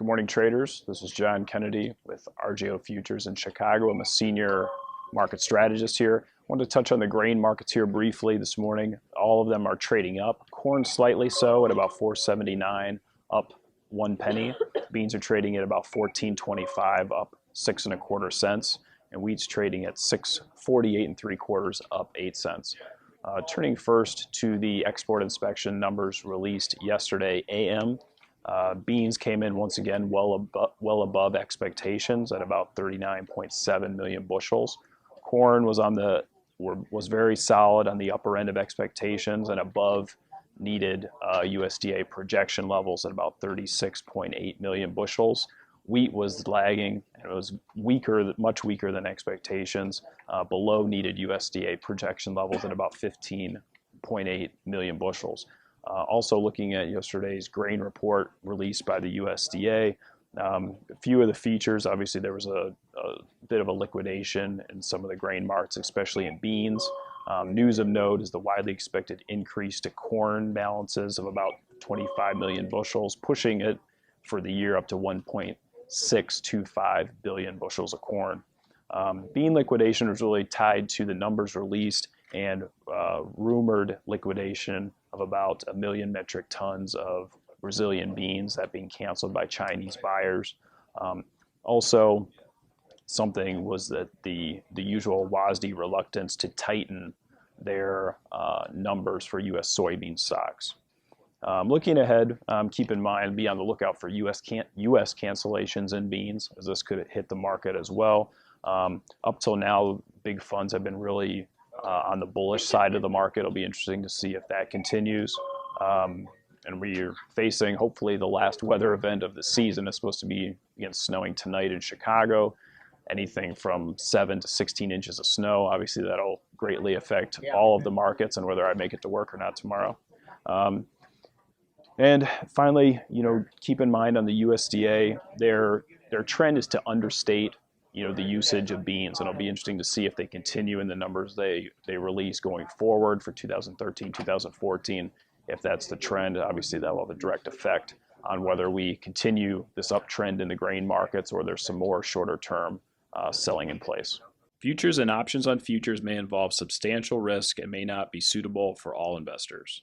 Good morning, traders. This is John Kennedy with RJO Futures in Chicago. I'm a senior market strategist here. I wanted to touch on the grain markets here briefly this morning. All of them are trading up. Corn slightly so at about 4.79, up 1 penny. Beans are trading at about 14.25, up 6.25 cents, and wheat's trading at 6.48 and 3/4, up 8 cents. Turning first to the export inspection numbers released yesterday AM. Beans came in once again well above expectations at about 39.7 million bushels. Corn was very solid on the upper end of expectations and above needed USDA projection levels at about 36.8 million bushels. Wheat was lagging, and it was much weaker than expectations, below needed USDA projection levels at about 15.8 million bushels. Also looking at yesterday's grain report released by the USDA, a few of the features, obviously there was a bit of a liquidation in some of the grain markets, especially in beans. News of note is the widely expected increase to corn balances of about 25 million bushels, pushing it for the year up to 1.625 billion bushels of corn. Bean liquidation was really tied to the numbers released and rumored liquidation of about 1 million metric tons of Brazilian beans that being canceled by Chinese buyers. Also, something was that the usual WASDE reluctance to tighten their numbers for U.S. soybean stocks. Looking ahead, keep in mind, be on the lookout for U.S. cancellations in beans, as this could hit the market as well. Up till now, big funds have been really on the bullish side of the market. It'll be interesting to see if that continues. And we're facing, hopefully, the last weather event of the season. It's supposed to be snowing tonight in Chicago. Anything from 7 to 16 inches of snow. Obviously, that'll greatly affect all of the markets and whether I make it to work or not tomorrow. And finally, keep in mind on the USDA, their trend is to understate the usage of beans, and it'll be interesting to see if they continue in the numbers they release going forward for 2013, 2014. If that's the trend, obviously that will have a direct effect on whether we continue this uptrend in the grain markets or there's some more shorter term selling in place. Futures and options on futures may involve substantial risk and may not be suitable for all investors.